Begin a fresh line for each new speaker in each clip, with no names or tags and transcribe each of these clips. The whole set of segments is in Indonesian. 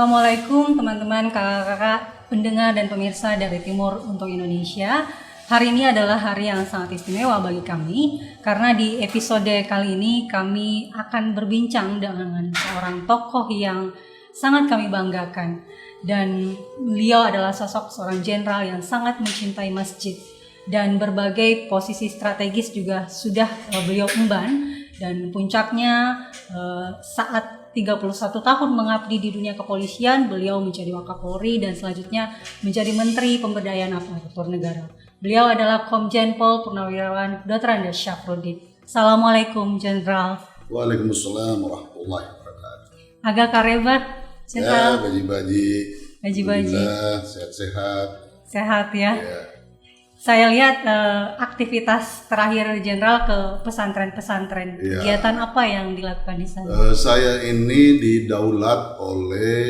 Assalamualaikum teman-teman, kakak-kakak, pendengar dan pemirsa dari Timur untuk Indonesia. Hari ini adalah hari yang sangat istimewa bagi kami karena di episode kali ini kami akan berbincang dengan seorang tokoh yang sangat kami banggakan. Dan beliau adalah sosok seorang jenderal yang sangat mencintai masjid dan berbagai posisi strategis juga sudah beliau emban. Dan puncaknya saat 31 tahun mengabdi di dunia kepolisian, beliau menjadi Wakapolri dan selanjutnya menjadi Menteri Pemberdayaan Aparatur Negara. Beliau adalah Komjen Pol Purnawirawan Dr. Andes Syafruddin. Assalamualaikum, Jenderal.
Waalaikumsalam warahmatullahi wabarakatuh.
Agak kareba, Jenderal.
Ya, baji-baji. Alhamdulillah, sehat-sehat.
Sehat ya.
Ya.
Saya lihat aktivitas terakhir Jenderal ke pesantren-pesantren.
Ya.
Kegiatan apa yang dilakukan di sana?
Saya ini didaulat oleh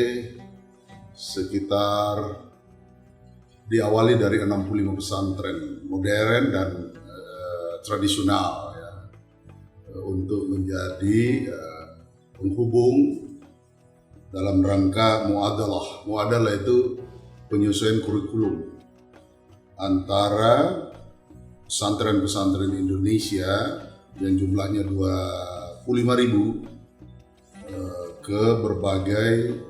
sekitar diawali dari 65 pesantren modern dan tradisional ya, untuk menjadi penghubung dalam rangka muadalah. Muadalah itu penyesuaian kurikulum antara pesantren-pesantren Indonesia yang jumlahnya 25.000 ke berbagai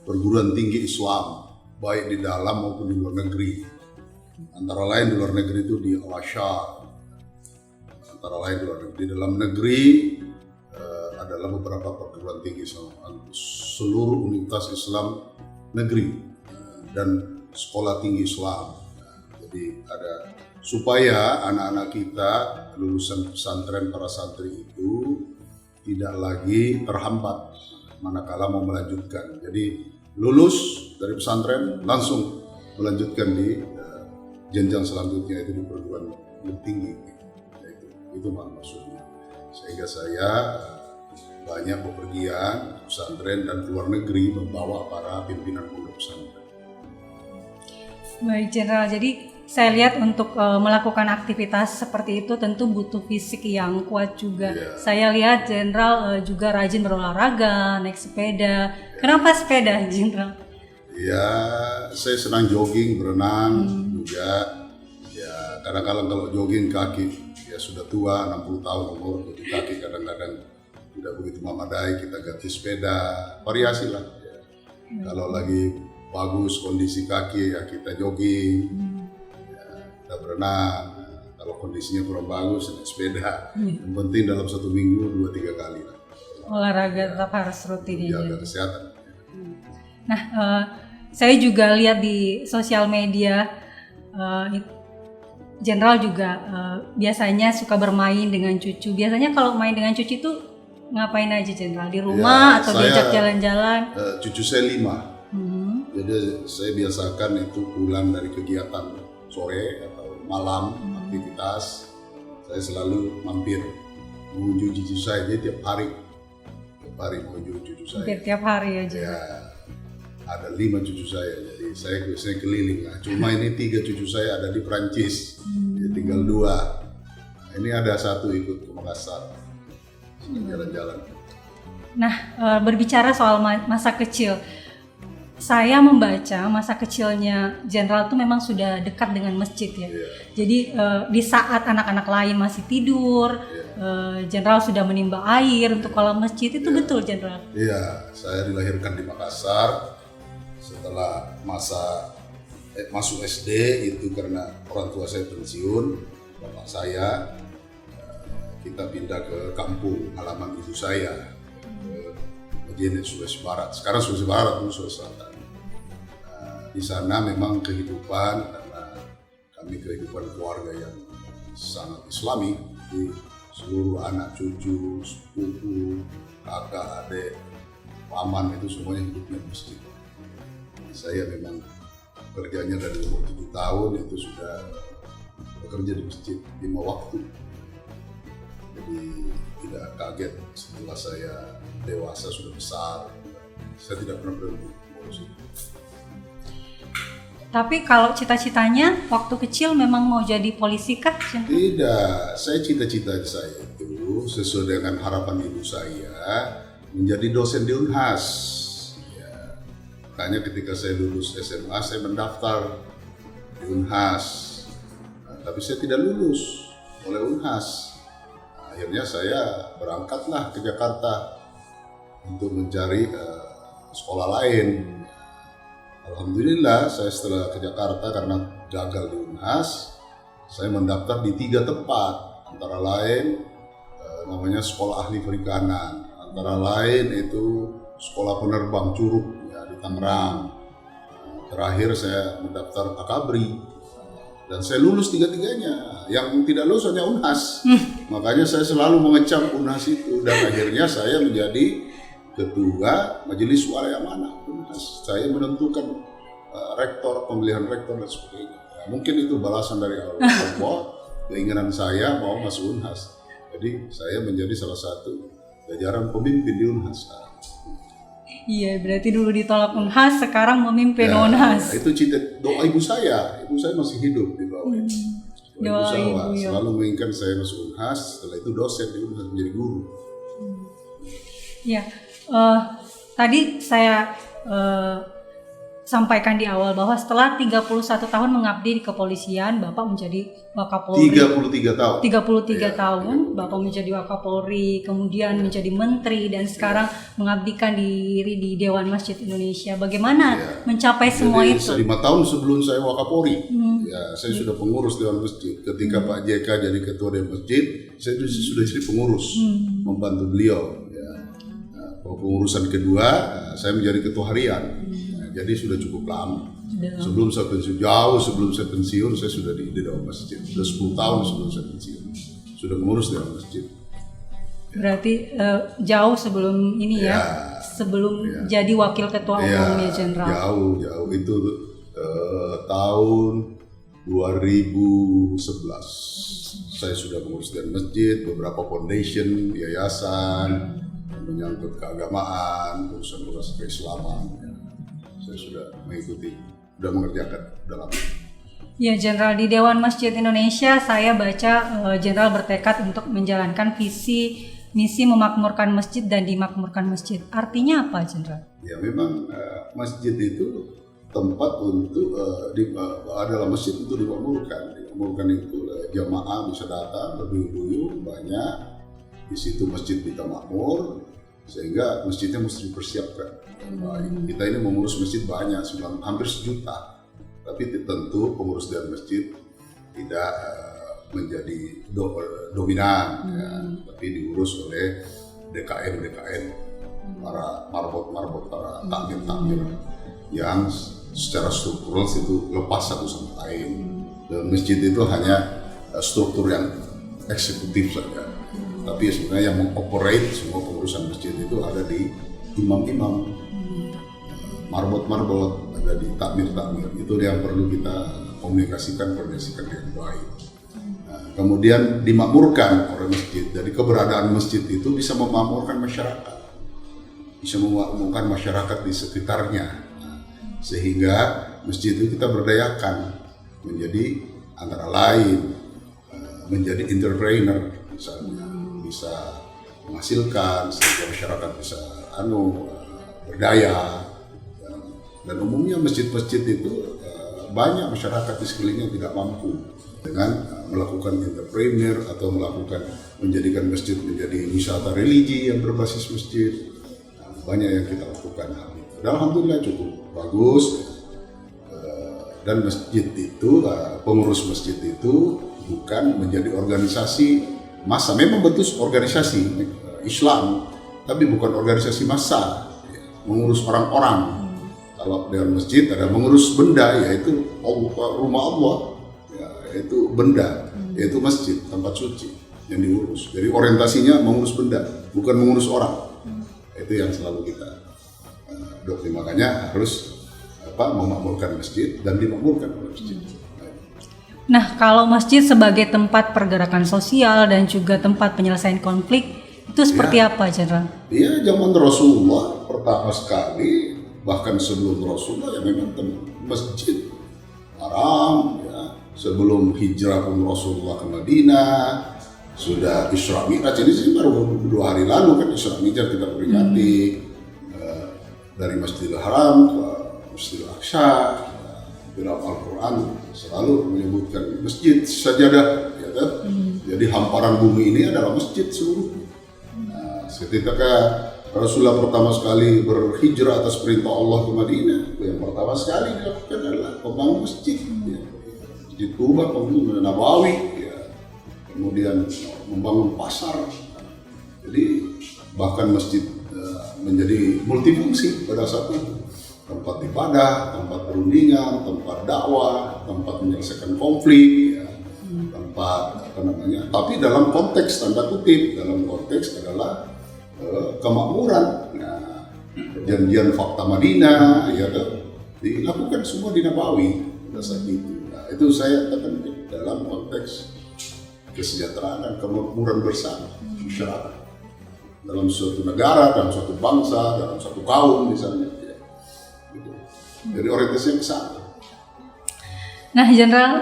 perguruan tinggi Islam, baik di dalam maupun di luar negeri. Antara lain di luar negeri itu di Al-Azhar. Antara lain di luar negeri. Di dalam negeri adalah beberapa perguruan tinggi Islam, seluruh universitas Islam negeri dan sekolah tinggi Islam. Jadi ada supaya anak-anak kita lulusan pesantren para santri itu tidak lagi terhambat manakala mau melanjutkan. Jadi lulus dari pesantren langsung melanjutkan di jenjang selanjutnya, itu di perguruan tinggi. Itu maksudnya. Sehingga saya banyak bepergian pesantren dan keluar negeri membawa para pimpinan pondok pesantren.
Baik, Jenderal. Jadi saya lihat untuk melakukan aktivitas seperti itu tentu butuh fisik yang kuat juga.
Yeah.
Saya lihat Jenderal juga rajin berolahraga, naik sepeda. Kenapa sepeda, Jenderal?
Ya, saya senang jogging, berenang juga. Ya, kadang-kadang kalau jogging kaki ya sudah tua, 60 tahun umur, jadi kaki kadang-kadang tidak begitu memadai, kita ganti sepeda, variasi lah. Ya. Kalau lagi bagus kondisi kaki ya kita jogging, ya, kita berenang. Kalau kondisinya kurang bagus naik sepeda. Yang penting dalam 1 minggu 2-3 kali lah.
Olahraga tetap harus rutin ya.
Jaga kesehatan.
Nah, saya juga lihat di sosial media Jenderal juga biasanya suka bermain dengan cucu. Biasanya kalau main dengan cucu itu ngapain aja, Jenderal? Di rumah atau diajak jalan-jalan?
Cucu saya 5. Jadi saya biasakan itu pulang dari kegiatan sore atau malam aktivitas, saya selalu mampir mengunjungi cucu saya. Jadi tiap hari mengunjungi cucu saya.
Hampir tiap hari aja.
Ya, ada 5 cucu saya, jadi saya biasanya keliling lah. Cuma ini 3 cucu saya ada di Perancis, jadi tinggal 2. Nah, ini ada 1 ikut ke Makassar, jalan-jalan.
Nah, berbicara soal masa kecil, saya membaca masa kecilnya Jenderal itu memang sudah dekat dengan masjid ya.
Yeah.
Jadi di saat anak-anak lain masih tidur, Jenderal sudah menimba air untuk kolam masjid, itu betul, Jenderal?
Iya, saya dilahirkan di Makassar. Setelah masuk SD itu karena orang tua saya pensiun, bapak saya, kita pindah ke kampung halaman ibu saya, ke Majene, Sulawesi Barat. Sekarang Sulawesi Barat, dulu Sulawesi Selatan. Di sana memang kehidupan, karena kami kehidupan keluarga yang sangat Islami, di seluruh anak cucu, sepupu, kakak, adik, paman itu semuanya hidupnya di masjid. Saya memang kerjanya dari umur 7 tahun itu sudah bekerja di masjid 5 waktu. Jadi tidak kaget setelah saya dewasa sudah besar, saya tidak pernah berhenti mengurus itu.
Tapi kalau cita-citanya waktu kecil memang mau jadi polisi kah?
Tidak, saya cita-cita saya itu sesuai dengan harapan ibu saya menjadi dosen di Unhas. Ya. Makanya ketika saya lulus SMA, saya mendaftar di Unhas. Tapi saya tidak lulus oleh Unhas. Akhirnya saya berangkatlah ke Jakarta untuk mencari sekolah lain. Alhamdulillah, saya setelah ke Jakarta karena gagal di Unhas, saya mendaftar di 3 tempat, antara lain namanya Sekolah Ahli Perikanan, antara lain itu Sekolah Penerbang Curug ya, di Tangerang. Terakhir saya mendaftar Akabri dan saya lulus 3-tiganya. Yang tidak lulus hanya Unhas. Makanya saya selalu mengecam Unhas itu dan akhirnya saya menjadi ketua Majelis Walaya Amanah Unhas. Saya menentukan rektor, pemilihan rektor dan sebagainya. Ya, mungkin itu balasan dari Allah, keinginan saya mau masuk Unhas. Jadi saya menjadi salah satu jajaran pemimpin di Unhas.
Iya, berarti dulu ditolak Unhas, sekarang memimpin
Ya,
Unhas.
itu cita doa ibu saya. Ibu saya masih hidup di bawah.
Doa ibu ya.
Selalu menginginkan saya masuk Unhas. Setelah itu dosen di Unhas, menjadi guru.
Ya, tadi saya sampaikan di awal bahwa setelah 31 tahun mengabdi di kepolisian, Bapak menjadi Wakapolri.
33 tahun.
33
Ya,
tahun, Bapak menjadi Wakapolri, kemudian menjadi Menteri, dan sekarang mengabdikan diri di Dewan Masjid Indonesia. Bagaimana mencapai semua
Jadi,
itu?
5 tahun sebelum saya Wakapolri, ya saya sudah pengurus Dewan Masjid. Ketika Pak JK jadi ketua Dewan Masjid, saya sudah jadi pengurus, membantu beliau. Ya. Nah, pengurusan kedua, saya menjadi ketua harian. Jadi sudah cukup lama. Sebelum saya pensiun, jauh sebelum saya pensiun, saya sudah di Dewan Masjid. Sudah 10 tahun sebelum saya pensiun, sudah mengurus Dewan Masjid.
Berarti jauh sebelum ini ya, sebelum jadi wakil ketua umum ya Jenderal.
Jauh itu tahun 2011 saya sudah mengurus Dewan Masjid, beberapa foundation, yayasan, menyangkut keagamaan, urusan-urusan keislaman. Saya sudah mengikuti, sudah mengerjakan dalam.
Ya Jenderal, di Dewan Masjid Indonesia saya baca Jenderal bertekad untuk menjalankan visi misi memakmurkan masjid dan dimakmurkan masjid. Artinya apa Jenderal? Ya
memang masjid itu tempat untuk adalah masjid untuk dimakmurkan. Dimakmurkan itu jamaah bisa datang berduyun-duyun banyak. Di situ masjid kita makmur, sehingga masjidnya mesti dipersiapkan. Kita ini mengurus masjid banyak, hampir 1 juta. Tapi tentu pengurus Dewan Masjid tidak menjadi dominan, ya, tapi diurus oleh DKM, para marbot, para takmir yang secara struktural itu lepas satu sama lain. Dan masjid itu hanya struktur yang eksekutif saja. Tapi sebenarnya yang mengoperate semua pengurusan masjid itu ada di imam-imam, marbot, ada di takmir. Itu yang perlu kita koordinasikan dengan baik. Nah, kemudian dimakmurkan oleh masjid. Jadi keberadaan masjid itu bisa memakmurkan masyarakat, bisa memakmurkan masyarakat di sekitarnya. Nah, sehingga masjid itu kita berdayakan menjadi antara lain menjadi entrepreneur, misalnya bisa menghasilkan sehingga masyarakat bisa berdaya. Dan umumnya masjid-masjid itu banyak masyarakat di sekelilingnya tidak mampu dengan melakukan entrepreneur atau menjadikan masjid menjadi wisata religi yang berbasis masjid. Banyak yang kita lakukan hal itu. Dan alhamdulillah cukup bagus. Dan masjid itu, pengurus masjid itu bukan menjadi organisasi massa. Memang betul organisasi Islam, tapi bukan organisasi massa, mengurus orang-orang. Kalau Dewan Masjid ada mengurus benda, yaitu rumah Allah, yaitu benda, yaitu masjid, tempat suci yang diurus. Jadi orientasinya mengurus benda, bukan mengurus orang. Itu yang selalu kita doktrin. Makanya harus memakmurkan masjid dan dimakmurkan oleh masjid.
Nah, kalau masjid sebagai tempat pergerakan sosial dan juga tempat penyelesaian konflik, itu seperti apa, Jenderal?
Iya, zaman Rasulullah pertama sekali, bahkan sebelum Rasulullah ya memang masjid haram. Ya. Sebelum hijrah pun Rasulullah ke Madinah, sudah Isra Mi'raj. Ini sih baru 2 hari lalu kan Isra Mi'raj kita peringati dari Masjidil Haram ke Masjidil Aqsa. Dalam Al-Quran selalu menyebutkan masjid sajadah, ya kan? Jadi hamparan bumi ini adalah masjid seluruhnya. Nah, ketika Rasulullah pertama sekali berhijrah atas perintah Allah ke Madinah, yang pertama sekali dilakukan adalah membangun masjid, ya. Masjid Kuba, kemudian Nabawi, ya. Kemudian membangun pasar. Jadi bahkan masjid menjadi multifungsi pada saat itu. Tempat ibadah, tempat perundingan, tempat dakwah, tempat menyelesaikan konflik, ya. Tempat tapi dalam konteks tanda kutip, dalam konteks adalah kemakmuran. Nah, perjanjian Fakta Madinah, ya kan, dilakukan semua di Nabawi pada saat itu. Nah, itu saya katakan dalam konteks kesejahteraan dan kemakmuran bersama masyarakat dalam suatu negara, dalam suatu bangsa, dalam suatu kaum misalnya. Gitu. Jadi orientasinya ke sana.
Nah, Jenderal,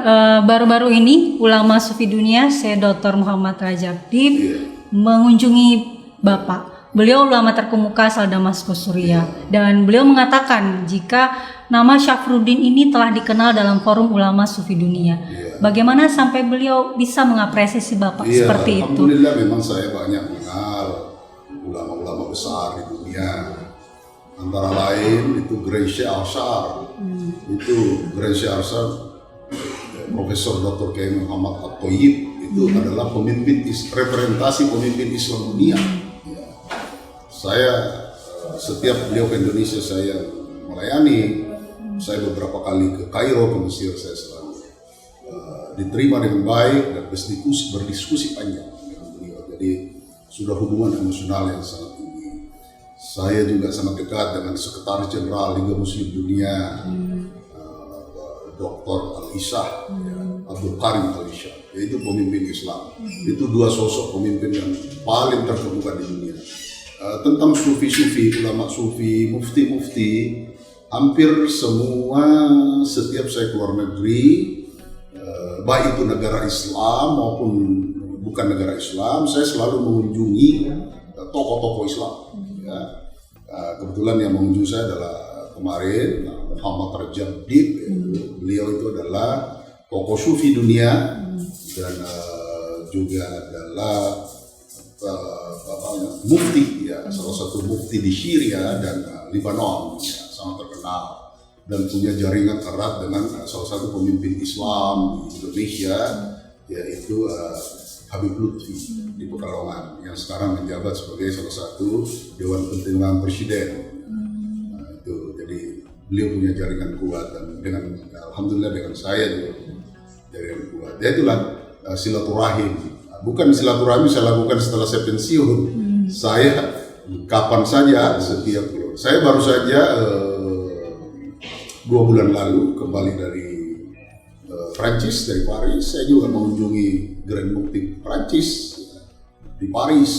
baru-baru ini ulama sufi dunia, Syekh Dr. Muhammad Rajab Dib mengunjungi Bapak. Beliau ulama terkemuka asal Damaskus, Suriah, dan beliau mengatakan jika nama Syafruddin ini telah dikenal dalam forum ulama sufi dunia. Bagaimana sampai beliau bisa mengapresiasi Bapak seperti itu?
Alhamdulillah, memang saya banyak mengenal ulama-ulama besar di dunia. Antara lain itu Gracia Arshar, itu Gracia Arshar, Profesor Dr. Kiai Muhammad At-Thayyib, itu adalah pemimpin representasi pemimpin Islam dunia. Ya. Saya setiap beliau ke Indonesia saya melayani. Saya beberapa kali ke Kairo, ke Mesir, saya selalu diterima dengan baik dan berdiskusi panjang dengan beliau. Jadi sudah hubungan emosional yang sangat tinggi. Saya juga sangat dekat dengan Sekretaris Jenderal Liga Muslim Dunia, Dr. Al-Isah, Abdul Karim Al-Isah, yaitu pemimpin Islam. Itu dua sosok pemimpin yang paling terkemuka di dunia. Tentang sufi-sufi, ulama sufi, mufti-mufti, hampir semua setiap saya keluar negeri, baik itu negara Islam maupun bukan negara Islam, saya selalu mengunjungi tokoh-tokoh Islam. Ya. Kebetulan yang mengunjungi saya adalah kemarin Muhammad Rajab Dib. Beliau itu adalah tokoh sufi dunia dan juga adalah mufti, ya, salah satu mufti di Syria dan Lebanon, ya, sangat terkenal dan punya jaringan erat dengan salah satu pemimpin Islam di Indonesia, yaitu Habib Lutfi di Pekalongan, yang sekarang menjabat sebagai salah satu Dewan Pertimbangan Presiden. Nah, itu jadi beliau punya jaringan kuat dan dengan alhamdulillah dengan saya juga punya jaringan kuat. Ya itulah silaturahim. Bukan silaturahim saya lakukan setelah saya pensiun. Saya kapan saja setiap bulan. Saya baru saja 2 bulan lalu kembali dari Prancis, dari Paris. Saya juga mengunjungi Grand Mufti Prancis di Paris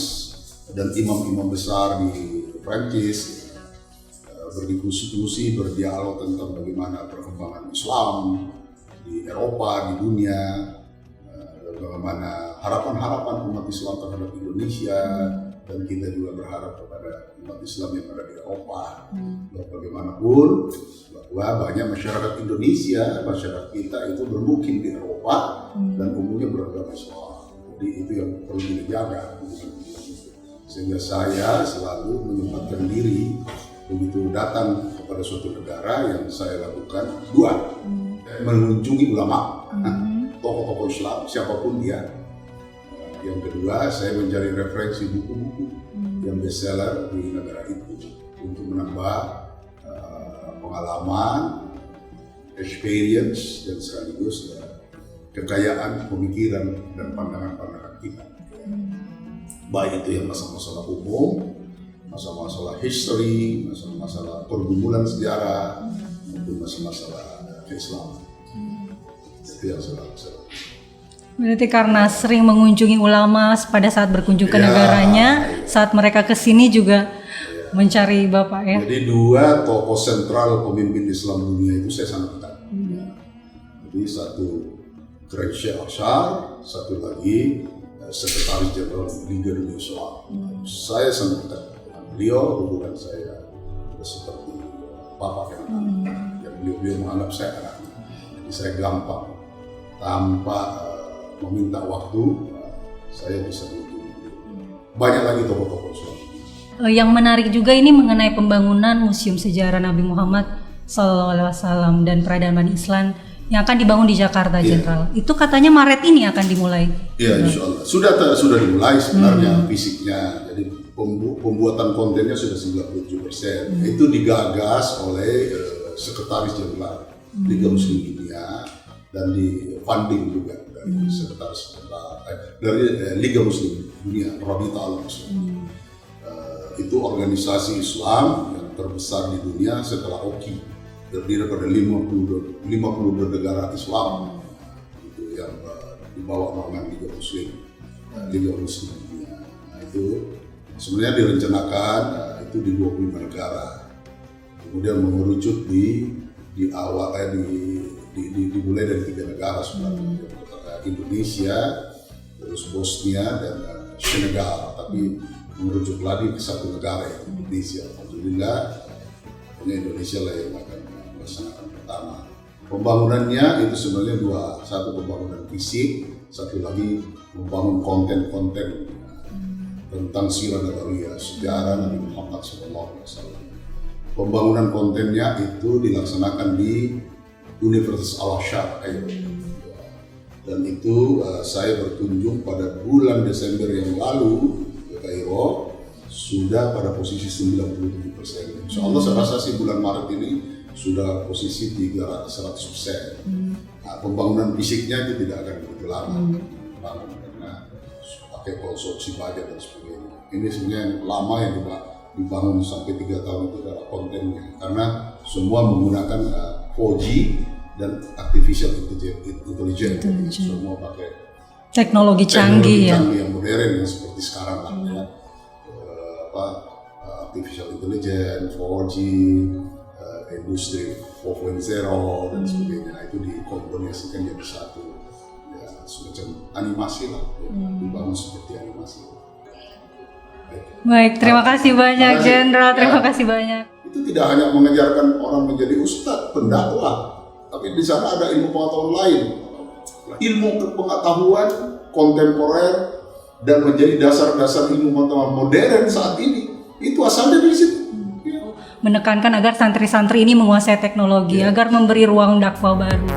dan imam-imam besar di Prancis, berdiskusi, berdialog tentang bagaimana perkembangan Islam di Eropa, di dunia, bagaimana harapan-harapan umat Islam terhadap Indonesia, dan kita juga berharap kepada umat Islam yang ada di Eropa. Bagaimanapun bahwa banyak masyarakat Indonesia, masyarakat kita itu bermukim di Eropa dan umumnya beragama Islam. Jadi itu yang perlu dijaga. Sehingga saya selalu menyempatkan diri begitu datang kepada suatu negara yang saya lakukan dua, mengunjungi ulama, tokoh-tokoh Islam, siapapun dia. Yang kedua, saya mencari referensi buku-buku yang bestseller di negara itu untuk menambah pengalaman, experience, dan sekaligus kekayaan pemikiran dan pandangan-pandangan kita. Baik itu yang masalah-masalah umum, masalah-masalah history, masalah-masalah pergumulan sejarah, maupun masalah-masalah keislaman. Itu yang saya lakukan.
Berarti karena sering mengunjungi ulama pada saat berkunjung ke negaranya, saat mereka kesini juga mencari Bapak ya.
Jadi dua tokoh sentral pemimpin Islam dunia itu saya sangat dekat. Jadi satu Gracia Arshar, satu lagi Sekretaris Jenderal Liga Dunia Islam. Saya sangat dekat dengan beliau, hubungan saya seperti Bapak yang beliau menganggap saya anaknya. Jadi saya gampang tanpa meminta waktu, saya bisa menghubungi beliau. Banyak lagi tokoh-tokoh Islam.
Yang menarik juga ini mengenai pembangunan Museum Sejarah Nabi Muhammad SAW dan peradaban Islam yang akan dibangun di Jakarta, Jenderal. Itu katanya Maret ini akan dimulai.
Iya, insya Allah. Sudah dimulai sebenarnya fisiknya. Jadi pembuatan kontennya sudah 97%. Itu digagas oleh Sekretaris Jenderal Liga Muslim Dunia dan di funding juga dari Sekretaris Jenderal dari Liga Muslim Dunia, Rabita Al-Muslim. Itu organisasi Islam yang terbesar di dunia setelah OKI, terdiri pada 52 negara Islam, itu yang di bawah naungan Liga Muslim Dunia. Nah, itu sebenarnya direncanakan itu di 25 negara, kemudian mengerucut di awal dimulai dari 3 negara sebenarnya, Indonesia, terus Bosnia dan Senegal, tapi merujuk lagi ke satu negara yaitu Indonesia. Alhamdulillah, Indonesia lah yang akan melaksanakan pertama. Pembangunannya itu sebenarnya dua, satu pembangunan fisik, satu lagi membangun konten-konten tentang sirah nabawiyah, sejarah Nabi Muhammad SAW. Pembangunan kontennya itu dilaksanakan di Universitas Al-Azhar Kairo. Dan itu saya berkunjung pada bulan Desember yang lalu ke Kairo, sudah pada posisi 97%. Insya Allah saya rasa sih bulan Maret ini sudah posisi 100%. Nah, pembangunan fisiknya itu tidak akan begitu lama dibangun karena pakai konstruksi baja dan sebagainya. Ini sebenarnya yang lama yang dibangun sampai 3 tahun itu adalah kontennya, karena semua menggunakan 4G dan artificial intelligence. Semua pakai
teknologi canggih
yang modern yang seperti sekarang lah ya. Artificial intelligence, 4G, industri 4.0 dan sebagainya, itu dikombinasikan jadi satu, ya, semacam animasi lah, ya, dibangun seperti animasi.
Baik, terima kasih banyak Jenderal, terima kasih banyak.
Itu tidak hanya mengajarkan orang menjadi ustadz, pendakwah, tapi di sana ada ilmu pengetahuan lain, ilmu pengetahuan kontemporer dan menjadi dasar-dasar ilmu pengetahuan modern saat ini. Itu asalnya dari situ.
Menekankan agar santri-santri ini menguasai teknologi, agar memberi ruang dakwah baru.